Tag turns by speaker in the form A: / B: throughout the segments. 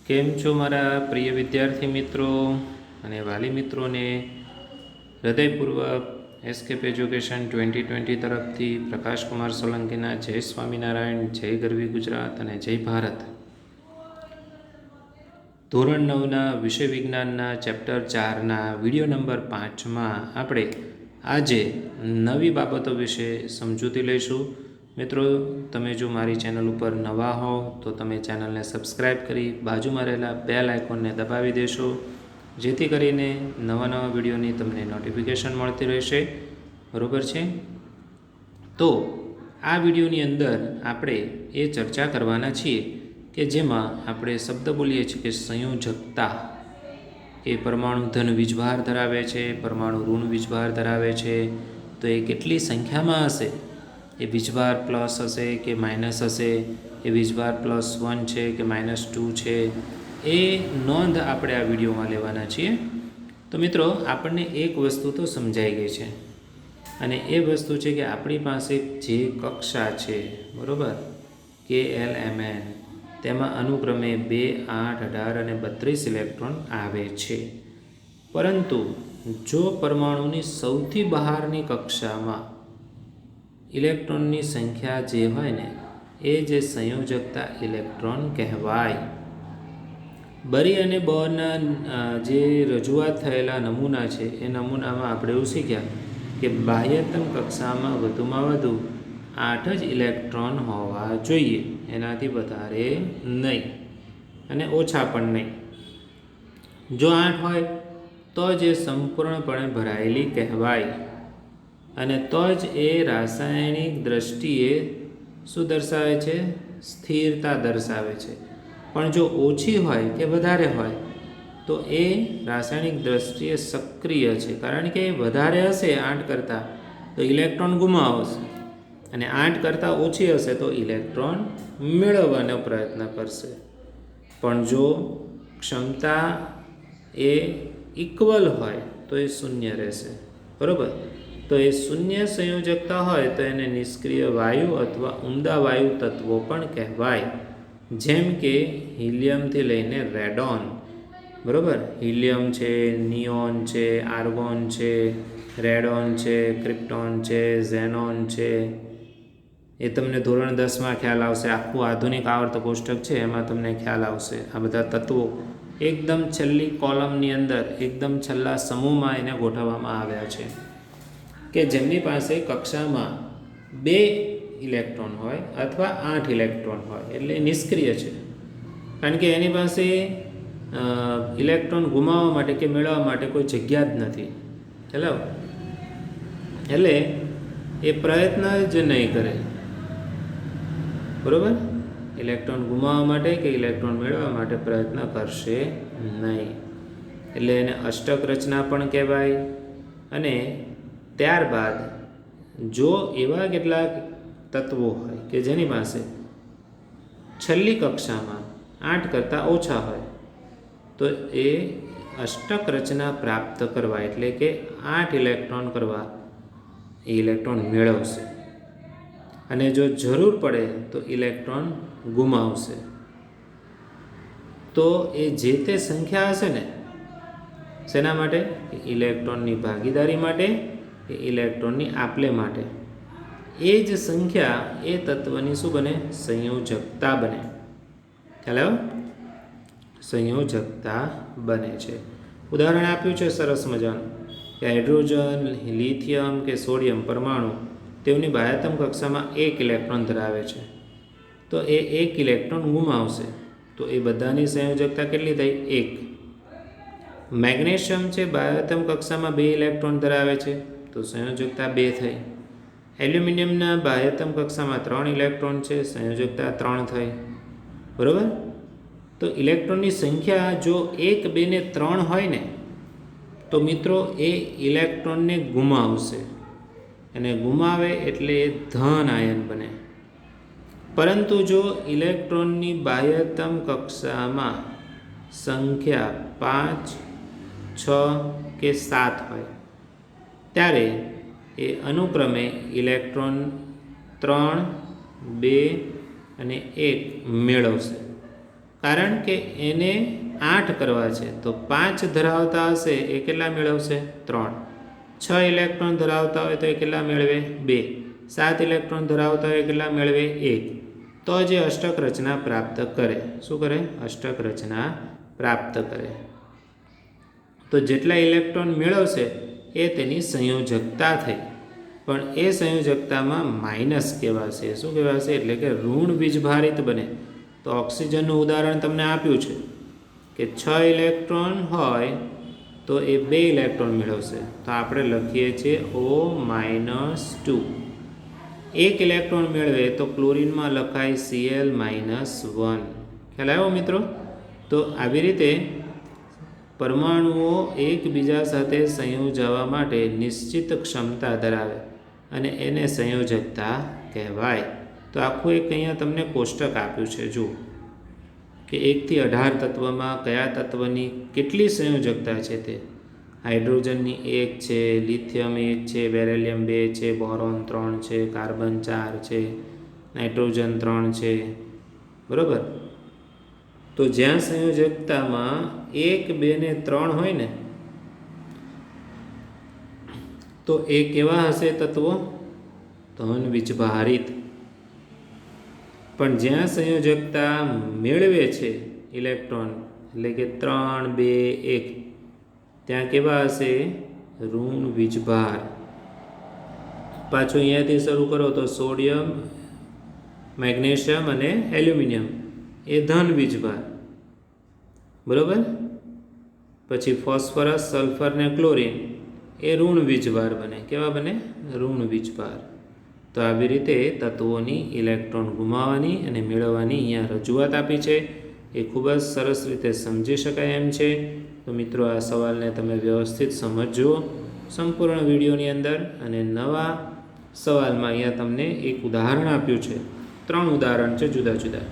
A: કેમ છો મારા પ્રિય વિદ્યાર્થી મિત્રો અને વાલી મિત્રોને હૃદયપૂર્વક એસ્કેપ એજ્યુકેશન 2020 તરફથી પ્રકાશકુમાર સોલંકીના જય સ્વામિનારાયણ, જય ગરવી ગુજરાત અને જય ભારત. ધોરણ 9ના વિષય વિજ્ઞાનના ચેપ્ટર 4ના વિડીયો નંબર 5માં આપણે આજે નવી બાબતો વિશે સમજૂતી લઈશું. મિત્રો, તમે જો મારી ચેનલ ઉપર નવા હો તો તમે ચેનલને સબસ્ક્રાઈબ કરી બાજુમાં રહેલા બેલ આઇકોનને દબાવી દેશો, જેથી કરીને નવા વિડીયોની તમને નોટિફિકેશન મળતી રહેશે. બરાબર છે? તો આ વિડીયોની અંદર આપણે એ ચર્ચા કરવાના છીએ કે જેમાં આપણે શબ્દ બોલીએ છીએ કે સંયોજકતા, એ પરમાણુ ધન વીજભાર ધરાવે છે, પરમાણુ ઋણ વીજભાર ધરાવે છે, તો એ કેટલી સંખ્યામાં હશે, એ વીજભાર પ્લસ હશે કે માઇનસ હશે, એ વીજભાર +1 છે કે -2 છે, એ નોંધ આપણે આ વિડીયોમાં લેવાના છીએ. તો મિત્રો, આપણને એક વસ્તુ તો સમજાઈ ગઈ છે, અને એ વસ્તુ છે કે આપણી પાસે જે કક્ષા છે, બરાબર, KLMN, તેમાં અનુક્રમે 2, 8, 18 અને 32 ઇલેક્ટ્રોન આવે છે. પરંતુ જો પરમાણુની સૌથી બહારની કક્ષામાં ઇલેક્ટ્રોનની સંખ્યા જે હોય ને, એ જે સંયોજકતા ઇલેક્ટ્રોન કહેવાય. બરી અને બોરના જે રજૂઆત થયેલા નમૂના છે, એ નમૂનામાં આપણે એવું શીખ્યા કે બાહ્યતમ કક્ષામાં વધુમાં વધુ 8 જ ઇલેક્ટ્રોન હોવા જોઈએ, એનાથી વધારે નહીં અને ઓછા પણ નહીં. જો 8 હોય તો જ એ સંપૂર્ણપણે ભરાયેલી કહેવાય, અને તો જ એ રાસાયણિક દ્રષ્ટિએ શું દર્શાવે છે? સ્થિરતા દર્શાવે છે. પણ જો ઓછી હોય કે વધારે હોય તો એ રાસાયણિક દ્રષ્ટિએ સક્રિય છે, કારણ કે વધારે હશે 8 કરતાં તો ઇલેક્ટ્રોન ગુમાવશે, અને 8 કરતાં ઓછી હશે તો ઇલેક્ટ્રોન મેળવવાનો પ્રયત્ન કરશે. પણ જો ક્ષમતા એ ઇક્વલ હોય તો એ શૂન્ય રહેશે. બરાબર? તો એ શૂન્ય સંયોજકતા હોય તો એને નિષ્ક્રિય વાયુ અથવા ઉમદા વાયુ તત્વો પણ કહેવાય, જેમ કે હિલિયમથી લઈને રેડોન. બરાબર? હિલિયમ છે, નિયોન છે, આર્ગોન છે, રેડોન છે, ક્રિપ્ટોન છે, ઝેનોન છે. એ તમને ધોરણ 10માં ખ્યાલ આવશે. આખું આધુનિક આવર્ત કોષ્ટક છે, એમાં તમને ખ્યાલ આવશે. આ બધા તત્વો એકદમ છેલ્લી કોલમની અંદર, એકદમ છેલ્લા સમૂહમાં એને ગોઠવવામાં આવ્યા છે, કે જેમની પાસે કક્ષામાં 2 ઇલેક્ટ્રોન હોય અથવા 8 ઇલેક્ટ્રોન હોય, એટલે નિષ્ક્રિય છે, કારણ કે એની પાસે ઇલેક્ટ્રોન ગુમાવવા માટે કે મેળવવા માટે કોઈ જગ્યા જ નથી. ચાલો, એટલે એ પ્રયત્ન જ નહીં કરે. બરાબર? ઇલેક્ટ્રોન ગુમાવવા માટે કે ઇલેક્ટ્રોન મેળવવા માટે પ્રયત્ન કરશે નહીં, એટલે એને અષ્ટક રચના પણ કહેવાય. અને ત્યારબાદ જો એવા કેટલાક તત્વો હોય કે જેની પાસે છેલ્લી કક્ષામાં 8 કરતાં ઓછા હોય તો એ અષ્ટક રચના પ્રાપ્ત કરવા, એટલે કે 8 ઇલેક્ટ્રોન કરવા, એ ઇલેક્ટ્રોન મેળવશે, અને જો જરૂર પડે તો ઇલેક્ટ્રોન ગુમાવશે. તો એ જે તે સંખ્યા હશે ને, શેના માટે? ઇલેક્ટ્રોનની ભાગીદારી માટે કે ઇલેક્ટ્રોનની આપલે માટે, એ જ સંખ્યા એ તત્વની શું બને? સંયોજકતા બને. ખ્યાલ આવ્યો? સંયોજકતા બને છે. ઉદાહરણ આપ્યું છે સરસ મજાનું, કે હાઇડ્રોજન, લિથિયમ કે સોડિયમ પરમાણુ તેઓની બાહ્યતમ કક્ષામાં 1 ઇલેક્ટ્રોન ધરાવે છે, તો એ 1 ઇલેક્ટ્રોન ગુમાવશે. તો એ બધાની સંયોજકતા કેટલી થઈ? 1. મેગ્નેશિયમ છે, બાહ્યતમ કક્ષામાં 2 ઇલેક્ટ્રોન ધરાવે છે, તો સંયોજકતા 2 થઈ. એલ્યુમિનિયમના બાહ્યતમ કક્ષામાં 3 ઇલેક્ટ્રોન છે, સંયોજકતા 3 થઈ. બરાબર? તો ઇલેક્ટ્રોનની સંખ્યા જો 1, 2 ને 3 હોય ને, તો મિત્રો એ ઇલેક્ટ્રોનને ગુમાવશે, અને ગુમાવે એટલે એ ધન આયન બને. પરંતુ જો ઇલેક્ટ્રોનની બાહ્યતમ કક્ષામાં સંખ્યા 5, 6 કે 7 હોય ત્યારે એ અનુક્રમે ઇલેક્ટ્રોન 3, 2 અને 1 મેળવશે. કારણ કે એને 8 કરવા છે, તો 5 ધરાવતા હશે એ કેટલા મેળવશે? 3. 6 ઇલેક્ટ્રોન ધરાવતા હોય તો એ કેટલા મેળવે? 2. 7 ઇલેક્ટ્રોન ધરાવતા હોય કેટલા મેળવે? 1. તો જે અષ્ટક રચના પ્રાપ્ત કરે. શું કરે? અષ્ટક રચના પ્રાપ્ત કરે. તો જેટલા ઇલેક્ટ્રોન મેળવશે એ તેની સંયોજકતા થઈ, પણ એ સંયોજકતામાં માઇનસ કહેવાશે. શું કહેવાશે? એટલે કે ઋણ વીજભારિત બને. તો ઓક્સિજનનું ઉદાહરણ તમને આપ્યું છે કે 6 ઇલેક્ટ્રોન હોય તો એ 2 ઇલેક્ટ્રોન મેળવશે, તો આપણે લખીએ છીએ O-2. 1 ઇલેક્ટ્રોન મેળવે તો ક્લોરીનમાં લખાય Cl-1. ખ્યાલ આવ્યો મિત્રો? તો આવી રીતે પરમાણુઓ એકબીજા સાથે સંયોજવા માટે નિશ્ચિત ક્ષમતા ધરાવે અને એને સંયોજકતા કહેવાય. તો આખું એક અહીંયા તમને કોષ્ટક આપ્યું છે. જુઓ કે 1 થી 18 તત્વમાં કયા તત્વની કેટલી સંયોજકતા છે. તે હાઇડ્રોજનની 1 છે, લિથિયમ 1 છે, બેરિલિયમ 2 છે, બોરોન 3 છે, કાર્બન 4 છે, નાઇટ્રોજન 3 છે. બરાબર? તો જ્યાં સંયોજકતામાં 1, 2 ને 3 હોય ને, તો એ કેવા હશે તત્વો? ધન વીજભારિત. પણ જ્યાં સંયોજકતા મેળવે છે ઇલેક્ટ્રોન, એટલે કે 3, 2, 1, ત્યાં કેવા હશે? ઋણ વીજભાર. પાછું અહીંયાથી શરૂ કરો તો સોડિયમ, મેગ્નેશિયમ અને એલ્યુમિનિયમ એ ધન વીજભાર. બરાબર? પછી ફોસ્ફરસ, સલ્ફર ને ક્લોરીન એ ઋણ વીજભાર બને. કેવા બને? ઋણ વીજભાર. તો આવી રીતે તત્વોની ઇલેક્ટ્રોન ગુમાવવાની અને મેળવવાની અહીંયા રજૂઆત આપી છે. એ ખૂબ જ સરસ રીતે સમજી શકાય એમ છે. તો મિત્રો, આ સવાલને તમે વ્યવસ્થિત સમજજો સંપૂર્ણ વિડીયોની અંદર. અને નવા સવાલમાં અહીંયા તમને એક ઉદાહરણ આપ્યું છે. 3 ઉદાહરણ છે જુદા જુદા.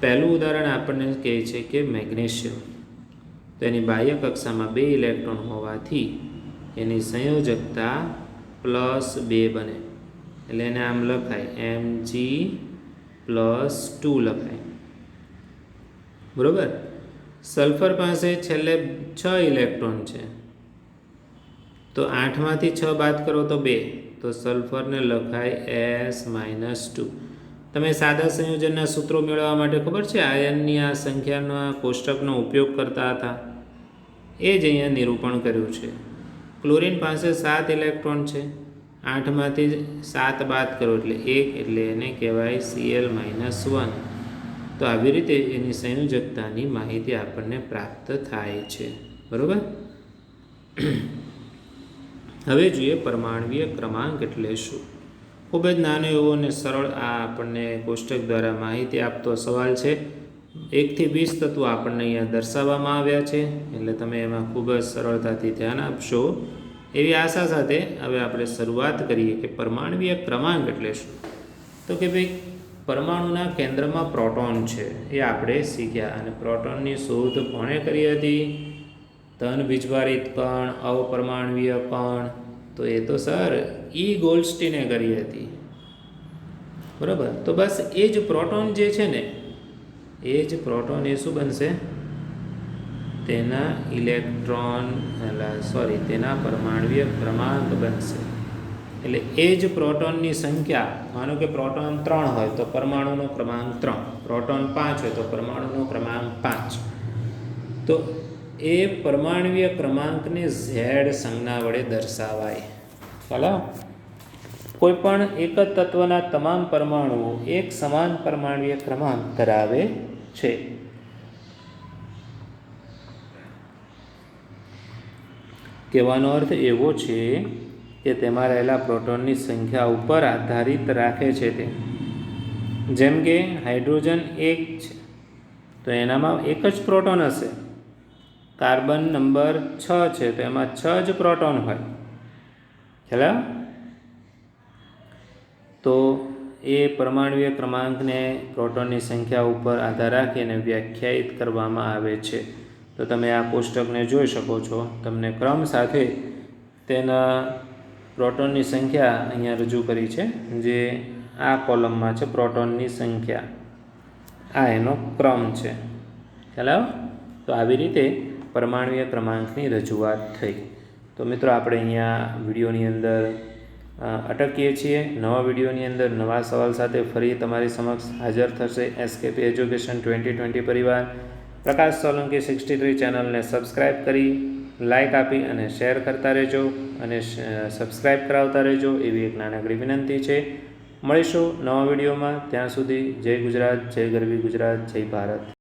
A: પહેલું ઉદાહરણ આપણને કહે છે કે મેગ્નેશિયમ, તો એની બાહ્ય કક્ષામાં 2 ઇલેક્ટ્રોન હોવાથી એની સંયોજકતા +2 બને. એટલે એને આમ લખાય Mg+2 લખાય. બરાબર? સલ્ફર પાસે છેલ્લે 6 ઇલેક્ટ્રોન છે, તો 8 માંથી 6 બાદ કરો તો 2, તો સલ્ફરને લખાય S-2. તમે સાદા સંયોજનના સૂત્રો મેળવવા માટે ખબર છે આયનની આ સંખ્યાના કોષ્ટકનો ઉપયોગ કરતા હતા. એ જ અહીંયા નિરૂપણ કર્યું છે. ક્લોરીન પાસે 7 ઇલેક્ટ્રોન છે, 8 માંથી 7 બાદ કરો એટલે 1, એટલે એને કહેવાય Cl-1. તો આવી રીતે એની સંયોજકતાની માહિતી આપણને પ્રાપ્ત થાય છે. બરાબર? હવે જોઈએ પરમાણ્વીય ક્રમાંક એટલે શું. ખૂબ જ નાનો એવો અને સરળ આ આપણને કોષ્ટક દ્વારા માહિતી આપતો સવાલ છે. 1 થી 20 તત્વો આપણને અહીંયા દર્શાવવામાં આવ્યા છે, એટલે તમે એમાં ખૂબ જ સરળતાથી ધ્યાન આપશો એવી આશા સાથે હવે આપણે શરૂઆત કરીએ કે પરમાણ્વીય ક્રમાંક એટલે શું. તો કે ભાઈ, પરમાણુના કેન્દ્રમાં પ્રોટોન છે એ આપણે શીખ્યા. અને પ્રોટોનની શોધ કોણે કરી હતી? ધન વીજભારિત કણ, અપરમાણ્વીય કણ. તો એ તો સર E. ગોલ્ડસ્ટીને કરી હતી. બરાબર? તો બસ એ જ પ્રોટોન જે છે ને, એ જ પ્રોટોન એ શું બનશે? તેના તેના પરમાણ્વીય ક્રમાંક બનશે. એટલે એ જ પ્રોટોનની સંખ્યા, માનો કે પ્રોટોન 3 હોય તો પરમાણુનો ક્રમાંક 3, પ્રોટોન 5 હોય તો પરમાણુનો ક્રમાંક 5. તો એ પરમાણ્વીય ક્રમાંકને Z સંજ્ઞા વડે દર્શાવાય. ચાલો, કોઈ પણ એક જ તત્વના તમામ પરમાણુઓ એક સમાન પરમાણ્વીય ક્રમાંક ધરાવે છે. કહેવાનો અર્થ એવો છે કે તેમાં રહેલા પ્રોટોનની સંખ્યા ઉપર આધારિત રાખે છે તે. જેમ કે હાઇડ્રોજન 1 છે તો એનામાં એક જ પ્રોટોન હશે. કાર્બન નંબર 6 છે તો એમાં 6 જ પ્રોટોન હોય. ખ્યાલ? તો એ પરમાણ્વીય ક્રમાંકને પ્રોટોનની સંખ્યા ઉપર આધાર રાખીને વ્યાખ્યાયિત કરવામાં આવે છે. તો તમે આ કોષ્ટકને જોઈ શકો છો. તમને ક્રમ સાથે તેના પ્રોટોનની સંખ્યા અહીંયા રજૂ કરી છે, જે આ કોલમમાં છે પ્રોટોનની સંખ્યા. આ એનો ક્રમ છે. ખ્યાલ આવ્યો? તો આવી રીતે પરમાણુય ક્રમાંકની રજૂઆત થઈ. તો મિત્રો આપણે અહીંયા વિડીયોની અંદર અટકીએ છીએ. નવા વિડીયોની અંદર નવા સવાલ સાથે ફરી તમારી સમક્ષ હાજર થશે એસકેપી એજ્યુકેશન 2020 પરિવાર. પ્રકાશ સોલંકી 63 ચેનલને સબસ્ક્રાઈબ કરી, લાઇક આપી અને શેર કરતા રહેજો અને સબસ્ક્રાઈબ કરાવતા રહેજો એવી એક નાનકડી વિનંતી છે. મળીશું નવા વિડીયોમાં. ત્યાં સુધી જય ગુજરાત, જય ગરવી ગુજરાત, જય ભારત.